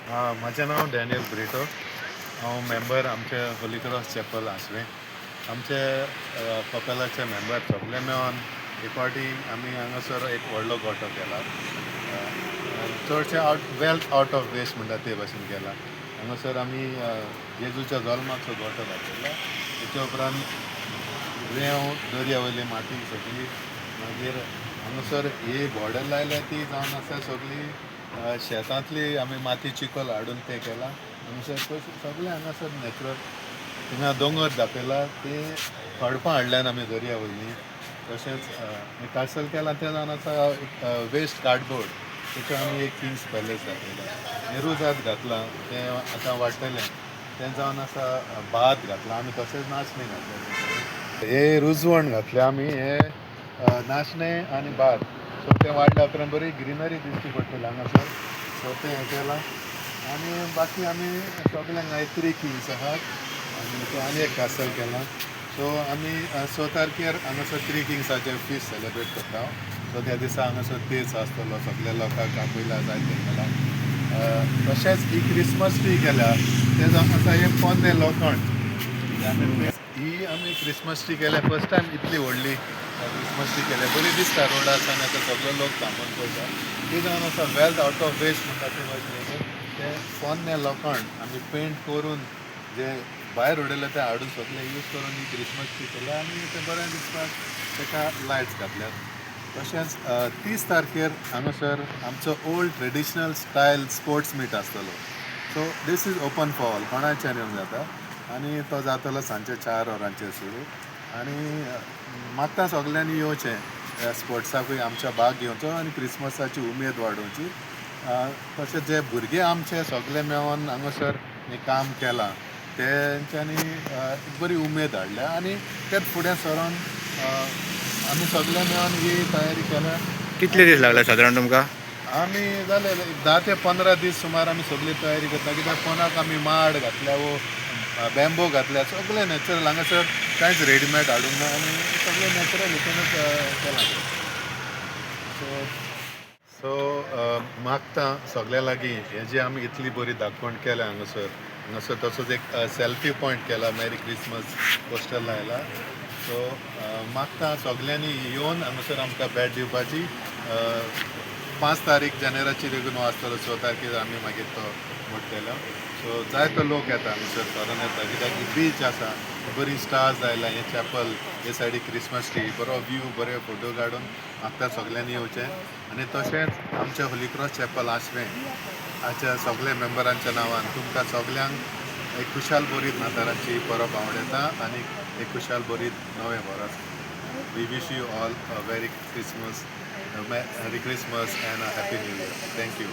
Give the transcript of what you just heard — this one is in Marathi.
म्हजें नांव डॅनियल ब्रिटो. हांव मेंबर आमचे होली क्रॉस चॅपल आसवें. आमचे कपेलाचे मेंबर सगळे मेळोन एक फावटी आमी हांगासर एक व्हडलो गोठो केला. चडशे वेल्थ आउट ऑफ वेस्ट म्हणटा ते भाशेन केला. हांगासर आमी जेजूच्या जल्माचो गोठो घातलेलो. तेच्या उपरांत रेंव दर्यावयली माती सगळी, मागीर हांगासर ही बॉर्डर लायल्या ती जावन आसा सगळी शेतांतली आमी माती चिखल हाडून तें केलां. हांगासर सगळें हांगासर नॅचरल थिंगा दोंगर दाखयला ते खडपां हाडल्यान आमी दर्यावयलीं. तशेंच कासल केलां तें जावन आसा वेस्ट कार्डबोर्ड, तेचो आमी एक किंग्स पॅलेस दाखयला. नेरुजात घातलां तें आतां वाडटलें. तें जावन आसा भात घातलां आमी, तशेंच नाचणें घातलें. हे रुजवण घातल्या आमी, हे नाचणें आनी भात. सो तें वाडल्या उपरांत बरी ग्रिनरी दिसची पडटली हांगासर. सो तें हें केलां. आनी बाकी आमी सगळ्यांक 3 किंग्स आहात आनी तो आनी एक कासल केलां. सो आमी 6 तारखेर हांगासर 3 किंग्साचे फीस्ट सेलेब्रेट करता. सो त्या दिसा हांगासर तेच आसतलो, सगळ्या लोकांक आपयला जाय तें केलां. तशेंच ही क्रिसमस ट्री केल्या, तें जावन आसा एक पोन्नें लोखंड. ही आमी क्रिसमस ट्री केल्या फर्स्ट टायम इतली व्हडली क्रिसमस ट्री केल्या. बरी दिसता रोडार आतां सगळे लोक थांबून पळयता. ती जावन आसा वेल्थ आउट ऑफ वेस्ट म्हणटा ते भाशेन ते पोन्नें लोखंड आमी पेंट करून जे भायर उडयले ते हाडून सगळे यूज करून ही क्रिसमस ट्री केल्या आनी तें बरें दिसपाक ताका लायट्स घातल्यात. तशेंच 30 तारखेर हांगासर आमचो old traditional style sports meet आसतलो. So this is open for all, कोणाच्यान येवंक जाता. आनी तो जातलो सांजे 4 वरांचेर सुरू. आनी मागता सगळ्यांनी येवचें स्पोर्ट्साकूय आमच्या भाग घेवचो आनी क्रिसमसाची उमेद वाडोवची. तशेंच जे भुरगे आमचे सगळे मेळोन हांगासर हें काम केलां तेंच्यांनी बरी उमेद हाडल्या आनी तेच फुडें सरोन आमी सगळे मेळोन ही तयारी केल्या. कितले दीस लागले सादारण तुमकां? आमी जाले 10 ते 15 दीस सुमार आमी सगळी तयारी करता. कित्याक कोणाक आमी माड घातल्या वो बॅम्बो घातल्या, सगळे नॅचरल. हांगासर कांयच रेडीमेड हाडूंक ना आनी सगळे नॅचरल हितूनच केलां. सो मागता सगळ्या लागीं हें जें आमी इतली बरी दाखोवण केल्या हांगासर तसोच एक सेल्फी पॉयंट केला, मॅरी क्रिसमस पोस्टर लायला. सो मागता सगळ्यांनी येवन हांगासर आमकां भेट दिवपाची. 5 तारीख जानेराची लेगून आसतलो. 6 तारखेर आमी मागीर तो मोडटलो. सो जायतो लोक येता हांगासर सरोन येता, कित्याक बीच आसा, बरी स्टार्स आयला, हें चॅपल, हे सायडीक क्रिसमस ट्री, बरो व्यू, बरे फोटो काडून मागता सगळ्यांनी येवचें. आनी तशेंच आमच्या होली क्रॉस चॅपल आसवें हाच्या सगळे मेंबरांच्या नांवान तुमकां सगळ्यांक एक खुशाल बरीत नाताळाची परब आवडटा आनी एक खुशाल बरीत नवें वर्स. We wish you all a very Christmas, Merry Christmas and a Happy New Year. Thank you.